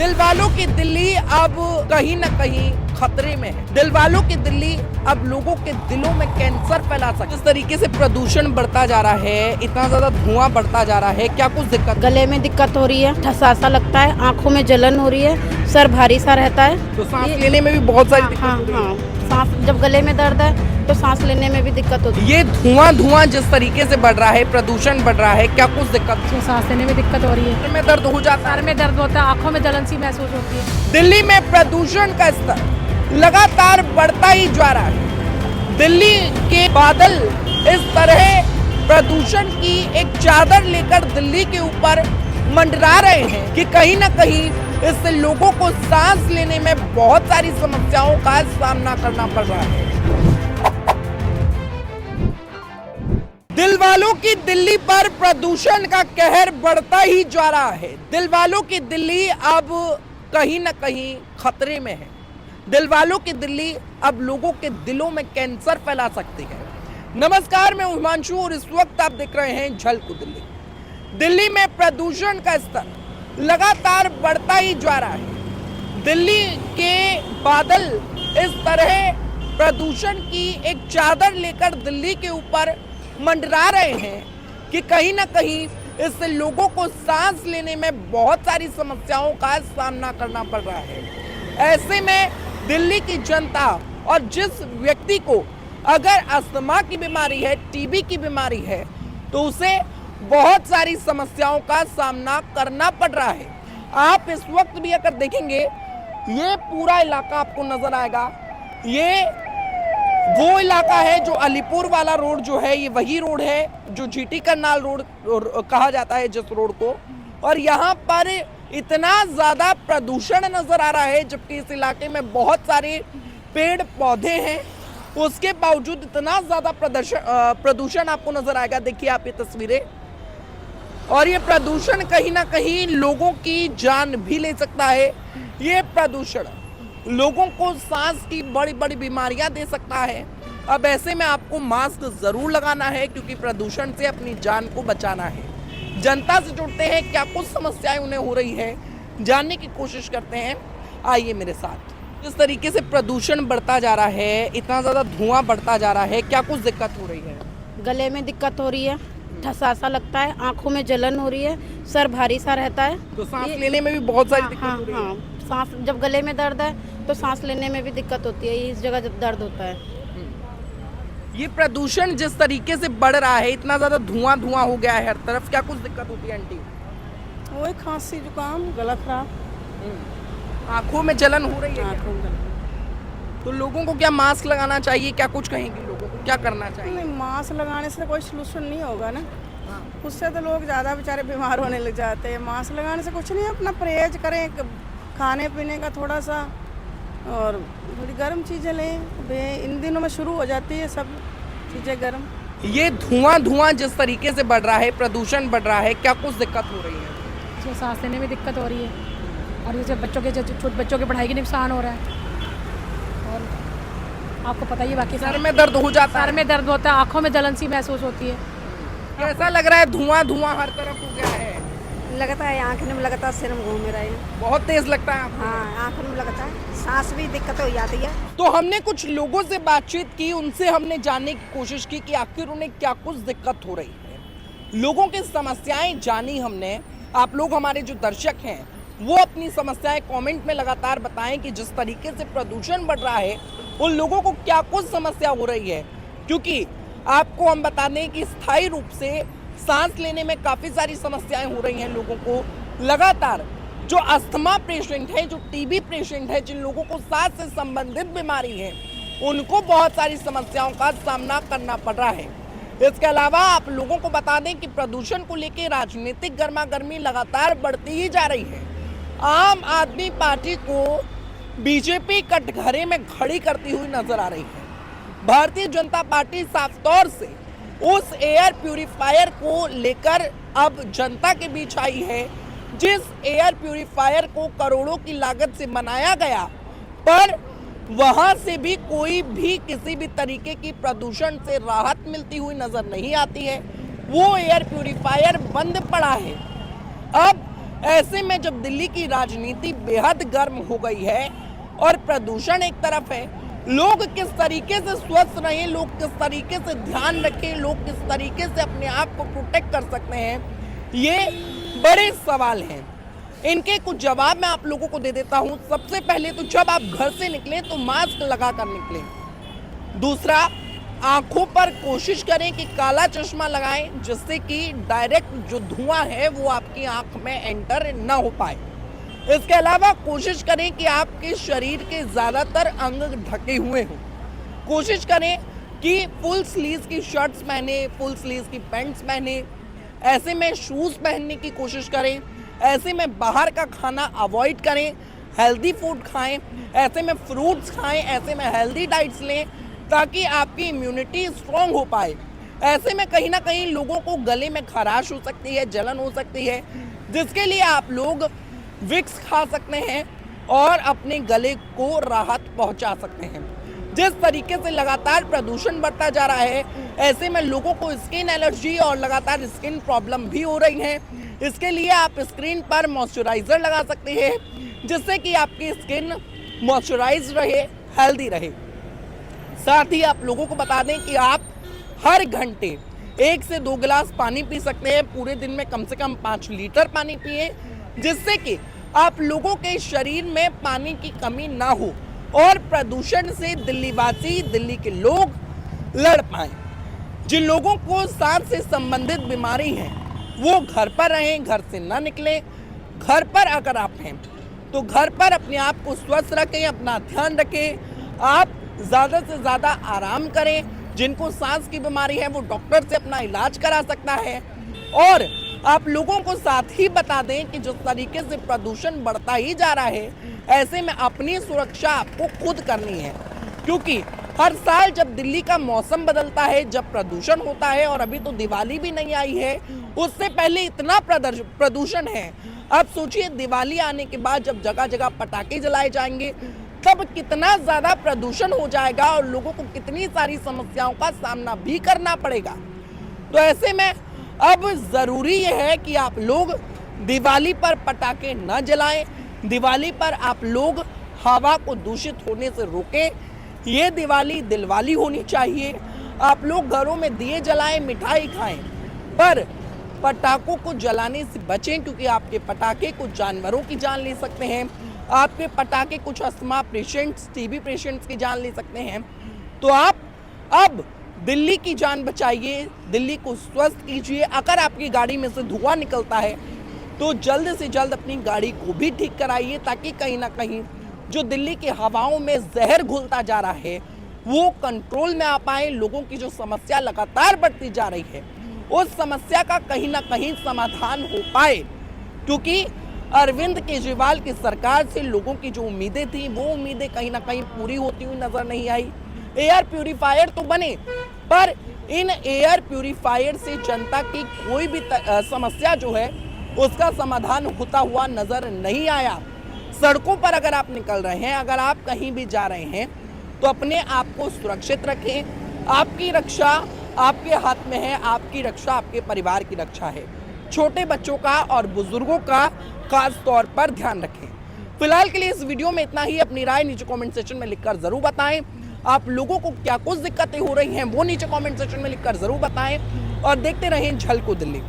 दिल वालों की दिल्ली अब कहीं न कहीं खतरे में है। दिल वालों की दिल्ली अब लोगों के दिलों में कैंसर फैला सकती है। जिस तरीके से प्रदूषण बढ़ता जा रहा है, इतना ज्यादा धुआं बढ़ता जा रहा है, क्या कुछ दिक्कत? गले में दिक्कत हो रही है, ठसा सा लगता है, आंखों में जलन हो रही है, सर भारी सा रहता है। तो सांस लेने में भी बहुत सारी दिक्कत हाँ हो रही है। हाँ, सांस जब गले में दर्द है तो सांस लेने में भी दिक्कत होती है। ये धुआं जिस तरीके से बढ़ रहा है, प्रदूषण बढ़ रहा है, क्या कुछ दिक्कत? तो सांस लेने में दिक्कत हो रही है, सर में दर्द हो जाता सर है। में दर्द होता है, आंखों में जलन सी महसूस होती है। दिल्ली में प्रदूषण का स्तर लगातार बढ़ता ही जा रहा है। दिल्ली के बादल इस तरह प्रदूषण की एक चादर लेकर दिल्ली के ऊपर मंडरा रहे हैं कि कहीं ना कहीं इससे लोगों को सांस लेने में बहुत सारी समस्याओं का सामना करना पड़ रहा है। दिल वालों की दिल्ली पर प्रदूषण का कहर बढ़ता ही जा रहा है। दिल वालों की दिल्ली अब कहीं ना कहीं खतरे में है। दिल वालों की दिल्ली अब लोगों के दिलों में कैंसर फैला सकती है। नमस्कार, मैं हिमांशु और इस वक्त आप देख रहे हैं झलक दिल्ली। दिल्ली में प्रदूषण का स्तर लगातार बढ़ता ही जा रहा है। दिल्ली के बादल इस तरह प्रदूषण की एक चादर लेकर दिल्ली के ऊपर मंडरा रहे हैं कि कहीं ना कहीं इससे लोगों को सांस लेने में बहुत सारी समस्याओं का सामना करना पड़ रहा है। ऐसे में दिल्ली की जनता और जिस व्यक्ति को अगर अस्थमा की बीमारी है, टीबी की बीमारी है, तो उसे बहुत सारी समस्याओं का सामना करना पड़ रहा है। आप इस वक्त भी अगर देखेंगे, ये पूरा इलाका आपको नजर आएगा। ये वो इलाका है जो अलीपुर वाला रोड जो है, ये वही रोड है जो जीटी करनाल रोड कहा जाता है जिस रोड को। और यहाँ पर इतना ज्यादा प्रदूषण नजर आ रहा है, जबकि इस इलाके में बहुत सारे पेड़ पौधे हैं, उसके बावजूद इतना ज्यादा प्रदूषण आपको नजर आएगा। देखिए आप ये तस्वीरें, और ये प्रदूषण कहीं ना कहीं लोगों की जान भी ले सकता है। ये प्रदूषण लोगों को सांस की बड़ी बड़ी बीमारियां दे सकता है। अब ऐसे में आपको मास्क जरूर लगाना है, क्योंकि प्रदूषण से अपनी जान को बचाना है। जनता से जुड़ते हैं, क्या कुछ समस्याएं उन्हें हो रही है, जानने की कोशिश करते हैं। आइए मेरे साथ। जिस तरीके से प्रदूषण बढ़ता जा रहा है, इतना ज्यादा धुआं बढ़ता जा रहा है, क्या कुछ दिक्कत हो रही है? गले में दिक्कत हो रही है, ठसा सा लगता है, आंखों में जलन हो रही है, सर भारी सा रहता है। तो सांस लेने में भी बहुत सारी दिक्कत हाँ हो रही है। हाँ, सांस जब गले में दर्द है तो सांस लेने में भी दिक्कत होती है, इस जगह जब दर्द होता है। ये प्रदूषण जिस तरीके से बढ़ रहा है, इतना ज्यादा धुआं हो गया है हर तरफ, क्या कुछ दिक्कत होती है आंटी? वही खांसी जुकाम गला खराब आंखों में जलन हो रही है क्या? आँखों में दर्द। तो लोगों को क्या मास्क लगाना चाहिए? क्या कुछ कहेंगे लोगों को, क्या करना चाहिए? नहीं, मास्क लगाने से कोई सोल्यूशन नहीं होगा ना। हाँ। उससे तो लोग ज़्यादा बेचारे बीमार होने लग जाते हैं। मास्क लगाने से कुछ नहीं, अपना परहेज करें, खाने पीने का थोड़ा सा, और थोड़ी गर्म चीज़ें लें। इन दिनों में शुरू हो जाती है सब चीज़ें गर्म। ये धुआं जिस तरीके से बढ़ रहा है, प्रदूषण बढ़ रहा है, क्या कुछ दिक्कत हो रही है? तो सांस लेने में दिक्कत हो रही है, और जैसे छोटे बच्चों के पढ़ाई के नुकसान हो रहा है। और आपको पता ही है, बाकी सर में दर्द हो जाता सर है। में दर्द होता है, आंखों में जलन सी महसूस होती है। कैसा लग रहा है? धुआं हर तरफ हो गया है, लगता है आँख में लगता है, सिर में घूम रहा है। बहुत तेज लगता है आपको? हाँ, आँख में लगता है, सांस भी दिक्कत हो जाती है। तो हमने कुछ लोगों से बातचीत की, उनसे हमने जानने की कोशिश की कि आखिर उन्हें क्या कुछ दिक्कत हो रही है। लोगों की समस्याएं जानी हमने। आप लोग हमारे जो दर्शक हैं, वो अपनी समस्याएं कमेंट में लगातार बताएं कि जिस तरीके से प्रदूषण बढ़ रहा है, उन लोगों को क्या कुछ समस्या हो रही है। क्योंकि आपको हम बता दें कि स्थायी रूप से सांस लेने में काफ़ी सारी समस्याएं हो रही हैं लोगों को। लगातार जो अस्थमा पेशेंट है, जो टीबी पेशेंट है, जिन लोगों को सांस से संबंधित बीमारी है, उनको बहुत सारी समस्याओं का सामना करना पड़ रहा है। इसके अलावा आप लोगों को बता दें कि प्रदूषण को लेकर राजनीतिक गर्मागर्मी लगातार बढ़ती ही जा रही है। आम आदमी पार्टी को बीजेपी कटघरे में खड़ी करती हुई नजर आ रही है। भारतीय जनता पार्टी साफ तौर से उस एयर प्यूरिफायर को लेकर अब जनता के बीच आई है, जिस एयर प्यूरिफायर को करोड़ों की लागत से बनाया गया, पर वहां से भी कोई भी किसी भी तरीके की प्रदूषण से राहत मिलती हुई नजर नहीं आती है। वो एयर प्यूरिफायर बंद पड़ा है। अब ऐसे में जब दिल्ली की राजनीति बेहद गर्म हो गई है और प्रदूषण एक तरफ है, लोग किस तरीके से स्वस्थ रहें, लोग किस तरीके से ध्यान रखें, लोग किस तरीके से अपने आप को प्रोटेक्ट कर सकते हैं, ये बड़े सवाल हैं। इनके कुछ जवाब मैं आप लोगों को दे देता हूं। सबसे पहले तो जब आप घर से निकलें तो मास्क लगा कर निकलें। दूसरा, आंखों पर कोशिश करें कि काला चश्मा लगाएं, जिससे कि डायरेक्ट जो धुआं है वो आपकी आंख में एंटर ना हो पाए। इसके अलावा कोशिश करें कि आपके शरीर के ज़्यादातर अंग ढके हुए हों। कोशिश करें कि फुल स्लीव्स की शर्ट्स पहने, फुल स्लीव्स की पैंट्स पहने। ऐसे में शूज़ पहनने की कोशिश करें। ऐसे में बाहर का खाना अवॉइड करें, हेल्दी फूड खाएं। ऐसे में फ्रूट्स खाएं, ऐसे में हेल्दी डाइट्स लें ताकि आपकी इम्यूनिटी स्ट्रॉन्ग हो पाए। ऐसे में कहीं ना कहीं लोगों को गले में खराश हो सकती है, जलन हो सकती है, जिसके लिए आप लोग विक्स खा सकते हैं और अपने गले को राहत पहुंचा सकते हैं। जिस तरीके से लगातार प्रदूषण बढ़ता जा रहा है, ऐसे में लोगों को स्किन एलर्जी और लगातार स्किन प्रॉब्लम भी हो रही है। इसके लिए आप स्किन पर मॉइस्चराइज़र लगा सकते हैं, जिससे कि आपकी स्किन मॉइस्चराइज रहे, हेल्दी रहे। साथ ही आप लोगों को बता दें कि आप हर घंटे 1 से 2 गिलास पानी पी सकते हैं। पूरे दिन में कम से कम 5 लीटर पानी पिए, जिससे कि आप लोगों के शरीर में पानी की कमी ना हो और प्रदूषण से दिल्ली वासी, दिल्ली के लोग लड़ पाएं। जिन लोगों को सांस से संबंधित बीमारी है वो घर पर रहें, घर से ना निकलें। घर पर अगर आप हैं तो घर पर अपने आप को स्वस्थ रखें, अपना ध्यान रखें। आप ज़्यादा से ज़्यादा आराम करें। जिनको सांस की बीमारी है वो डॉक्टर से अपना इलाज करा सकता है। और आप लोगों को साथ ही बता दें कि जिस तरीके से प्रदूषण बढ़ता ही जा रहा है, ऐसे में अपनी सुरक्षा आपको खुद करनी है, क्योंकि हर साल जब दिल्ली का मौसम बदलता है, जब प्रदूषण होता है, और अभी तो दिवाली भी नहीं आई है, उससे पहले इतना प्रदूषण है। अब सोचिए दिवाली आने के बाद जब जगह जगह पटाखे जलाए जाएंगे तब कितना ज़्यादा प्रदूषण हो जाएगा और लोगों को कितनी सारी समस्याओं का सामना भी करना पड़ेगा। तो ऐसे में अब ज़रूरी ये है कि आप लोग दिवाली पर पटाखे न जलाएं। दिवाली पर आप लोग हवा को दूषित होने से रोकें। ये दिवाली दिलवाली होनी चाहिए। आप लोग घरों में दिए जलाएं, मिठाई खाएं, पर पटाखों को जलाने से बचें, क्योंकि आपके पटाखे कुछ जानवरों की जान ले सकते हैं। आपके पटाखे कुछ अस्थमा पेशेंट्स, टीबी पेशेंट्स की जान ले सकते हैं। तो आप अब दिल्ली की जान बचाइए, दिल्ली को स्वस्थ कीजिए। अगर आपकी गाड़ी में से धुआं निकलता है तो जल्द से जल्द अपनी गाड़ी को भी ठीक कराइए, ताकि कहीं ना कहीं जो दिल्ली की हवाओं में जहर घुलता जा रहा है वो कंट्रोल में आ पाए। लोगों की जो समस्या लगातार बढ़ती जा रही है उस समस्या का कहीं ना कहीं समाधान हो पाए, क्योंकि अरविंद केजरीवाल की सरकार से लोगों की जो उम्मीदें थी वो उम्मीदें कहीं ना कहीं पूरी होती हुई नजर नहीं आई। एयर प्यूरिफायर तो बने, पर इन एयर प्यूरिफायर से जनता की कोई भी समस्या जो है उसका समाधान होता हुआ नजर नहीं आया। सड़कों पर अगर आप निकल रहे हैं, अगर आप कहीं भी जा रहे हैं, तो अपने आप को सुरक्षित रखें। आपकी रक्षा आपके हाथ में है, आपकी रक्षा आपके परिवार की रक्षा है। छोटे बच्चों का और बुजुर्गों का खास तौर पर ध्यान रखें। फिलहाल के लिए इस वीडियो में इतना ही। अपनी राय नीचे कमेंट सेक्शन में लिखकर जरूर बताएं। आप लोगों को क्या कुछ दिक्कतें हो रही हैं वो नीचे कमेंट सेक्शन में लिखकर जरूर बताएं और देखते रहें झलको दिल्ली।